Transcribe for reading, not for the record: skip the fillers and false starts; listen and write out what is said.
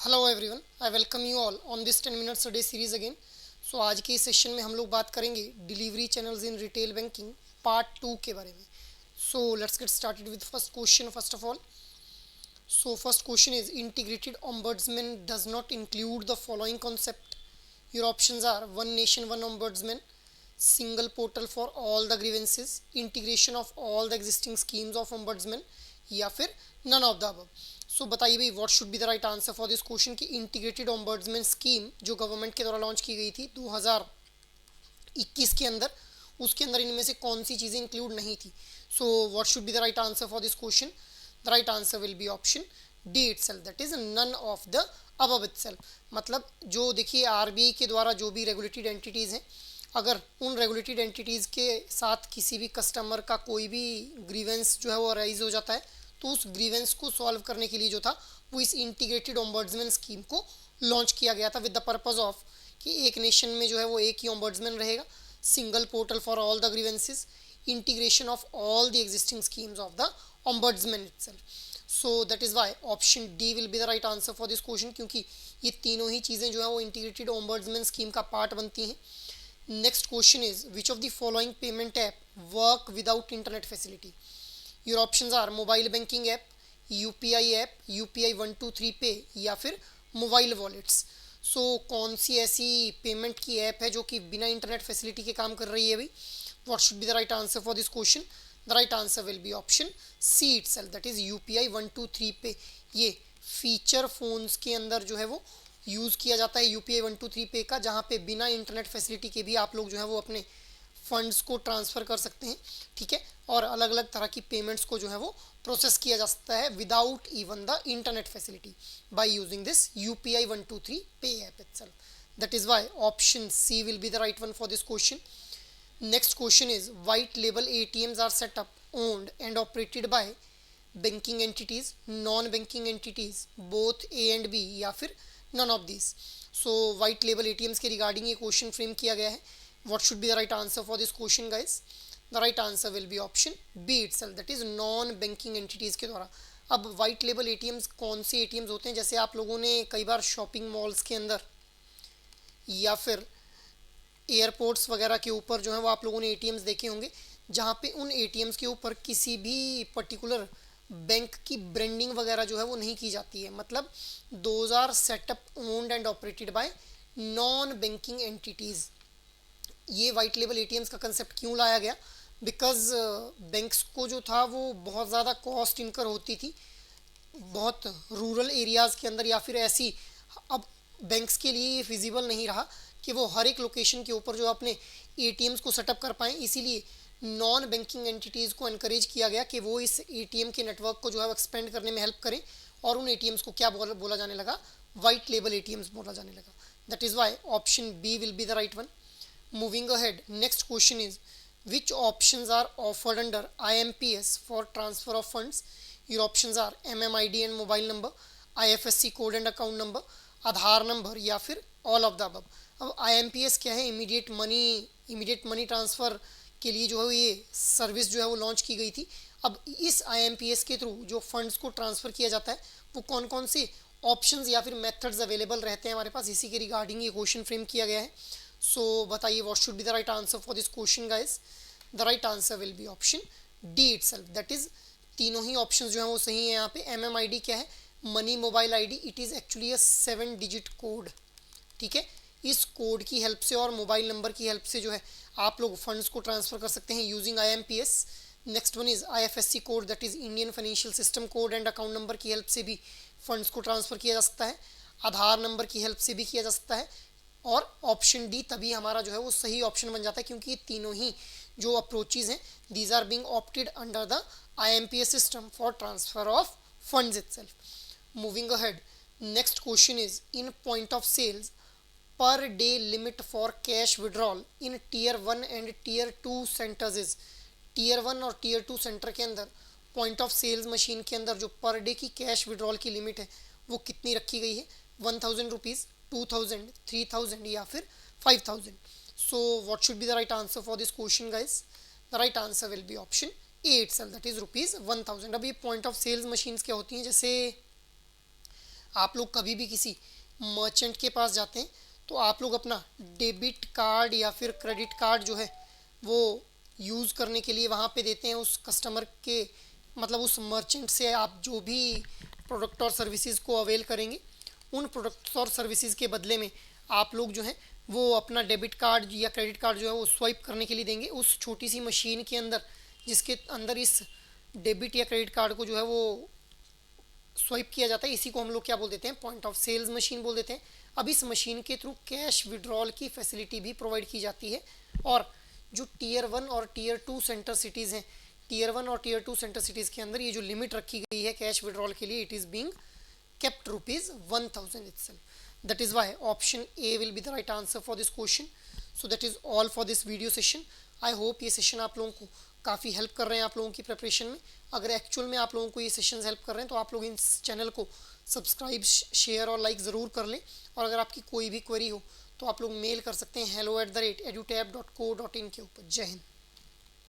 Hello everyone, I welcome you all on this 10 minutes a day series again. So आज के इस session में हम लोग बात करेंगे delivery channels in retail banking part 2 के बारे में। So let's get started with first question first of all. So first question is integrated ombudsman does not include the following concept. Your options are one nation one ombudsman, single portal for all the grievances, integration of all the existing schemes of ombudsman, या फिर none of the above। सो बताइए भाई, what should be the right answer for this question की integrated ombudsman scheme जो government के द्वारा launch की गई थी 2021 के अंदर, उसके अंदर इनमें से कौन सी चीज़ें इंक्लूड नहीं थी। So what should be the right answer for this question? The right answer will be option D itself, that is none of the above itself. मतलब जो देखिए आरबीआई के द्वारा जो भी रेगुलेटेड एंटिटीज़ हैं, अगर उन रेगुलेटेड एंटिटीज़ के साथ किसी भी कस्टमर का कोई भी ग्रीवेंस जो है वो राइज हो जाता है, तो उस ग्रीवेंस को सॉल्व करने के लिए जो था वो इस इंटीग्रेटेड ombudsman स्कीम को लॉन्च किया गया था विद द पर्पज़ ऑफ कि एक नेशन में जो है वो एक ही ombudsman रहेगा, single portal for all the grievances, integration of all the existing schemes of the ombudsman itself। So that is why option D will be the right answer for this question, क्योंकि ये तीनों ही चीज़ें जो है वो integrated ombudsman scheme का part बनती हैं। Next question is which of the following payment app work without internet facility. Your options are mobile banking app, UPI app, UPI 123 पे, या फिर मोबाइल वॉलेट्स। सो कौन सी ऐसी पेमेंट की ऐप है जो कि बिना इंटरनेट फैसिलिटी के काम कर रही है भाई? What should be the right answer for this question? The right answer will be option C itself, that is UPI 123 pay. ये फीचर फोन्स के अंदर जो है वो यूज़ किया जाता है यूपीआई 123 पे का, जहाँ पे बिना इंटरनेट फैसिलिटी के भी आप लोग जो है वो अपने फंड्स को ट्रांसफ़र कर सकते हैं, ठीक है, और अलग अलग तरह की पेमेंट्स को जो है वो प्रोसेस किया जा सकता है without even the internet facility by using this UPI 123 pay app itself. That is why option C will be the right one for this question. Next question is white label ATMs are set up, owned and operated by banking entities, non banking entities, both A and B, या फिर none of this. So white label ATMs के regarding ये question frame किया गया है। What should be the right answer for this question guys? The right answer will be option B itself, that is non banking entities के द्वारा। अब white label ATMs कौन से एटीएम्स होते हैं? जैसे आप लोगों ने कई बार शॉपिंग मॉल्स के अंदर या फिर एयरपोर्ट्स वगैरह के ऊपर जो है वो आप लोगों ने एटीएम्स देखे होंगे, जहाँ पे उन एटीएम्स के ऊपर किसी भी पर्टिकुलर बैंक की ब्रांडिंग वगैरह जो है वो नहीं की जाती है। मतलब those are setup owned and operated by non banking entities. ये वाइट लेबल एटीएम्स का कंसेप्ट क्यों लाया गया? बिकॉज बैंक्स को जो था वो बहुत ज़्यादा कॉस्ट इनकर होती थी बहुत रूरल एरियाज़ के अंदर, या फिर ऐसी, अब बैंक्स के लिए ये फिजिबल नहीं रहा कि वो हर एक लोकेशन के ऊपर जो अपने एटीएम्स को सेटअप कर पाएँ। इसीलिए नॉन बैंकिंग एंटिटीज़ को इनक्रेज किया गया कि वो इस एटीएम के नेटवर्क को जो है एक्सपेंड करने में हेल्प करें, और उन एटीएम्स को क्या बोला जाने लगा? वाइट लेबल एटीएम्स बोला जाने लगा। That is why option B will be the right one. Moving ahead, next question is which options are offered under IMPS for transfer of funds? Your options are MMID and mobile number, IFSC code and account number, Aadhaar number, या फिर all of the above. अब IMPS क्या है? Immediate money transfer के लिए जो है ये सर्विस जो है वो लॉन्च की गई थी। अब इस IMPS के थ्रू जो फंड्स को ट्रांसफ़र किया जाता है वो कौन कौन से ऑप्शंस या फिर मेथड्स अवेलेबल रहते हैं हमारे पास, इसी के रिगार्डिंग ये क्वेश्चन फ्रेम किया गया है। सो बताइए what should be the right answer for this question guys? The right answer will be option D itself, that is तीनों ही ऑप्शंस जो हैं वो सही है यहाँ पे। MMID क्या है? Money mobile ID. It is actually a 7 digit code, ठीक है। इस कोड की हेल्प से और मोबाइल नंबर की हेल्प से जो है आप लोग फंड्स को ट्रांसफ़र कर सकते हैं using IMPS। Next one is IFSC code, that is Indian financial system code and account number की हेल्प से भी फंड्स को ट्रांसफ़र किया जा सकता है। आधार नंबर की हेल्प से भी किया जा सकता है। और ऑप्शन डी तभी हमारा जो है वो सही ऑप्शन बन जाता है, क्योंकि ये तीनों ही जो अप्रोचेज हैं these are being opted under the IMPS system for transfer of funds itself. Moving ahead, next question is in point of sales per day limit for cash withdrawal in tier 1 and tier 2 centres is. Tier 1 और tier 2 centre के अंदर point of sales machine के अंदर जो per day की cash withdrawal की limit है वो कितनी रखी गई है? 1000 रुपीज़, 2000, 3000, या फिर 5000। सो what should be the right answer for this question guys? The right answer will be option A itself, that is rupees 1000। अब ये पॉइंट ऑफ सेल्स मशीन्स क्या होती हैं? जैसे आप लोग कभी भी किसी मर्चेंट के पास जाते हैं तो आप लोग अपना डेबिट कार्ड या फिर क्रेडिट कार्ड जो है वो यूज़ करने के लिए वहाँ पे देते हैं उस कस्टमर के, मतलब उस मर्चेंट से आप जो भी प्रोडक्ट और सर्विसेज को अवेल करेंगे उन प्रोडक्ट्स और सर्विसेज के बदले में आप लोग जो है वो अपना डेबिट कार्ड या क्रेडिट कार्ड जो है वो स्वाइप करने के लिए देंगे उस छोटी सी मशीन के अंदर, जिसके अंदर इस डेबिट या क्रेडिट कार्ड को जो है वो स्वाइप किया जाता है। इसी को हम लोग क्या बोल देते हैं, पॉइंट ऑफ सेल्स मशीन बोल देते हैं। अब इस मशीन के थ्रू कैश विड्रॉल की फैसिलिटी भी प्रोवाइड की जाती है। और जो टीयर 1 और टीयर 2 सेंटर सिटीज़ हैं, टीयर 1 और टीयर 2 सेंटर सिटीज़ के अंदर ये जो लिमिट रखी गई है कैश विड्रॉल के लिए, it is being kept ₹1000 itself. That is why option A will be the right answer for this question. So that is all for this video session. I hope ये session आप लोगों को काफ़ी help कर रहे हैं आप लोगों की प्रिपरेशन में। अगर एक्चुअल में आप लोगों को ये सेशंस हेल्प कर रहे हैं तो आप लोग इस चैनल को सब्सक्राइब, शेयर और लाइक ज़रूर कर लें। और अगर आपकी कोई भी क्वेरी हो तो आप लोग मेल कर सकते हैं hello@edutab.co.in के ऊपर। जय हिंद।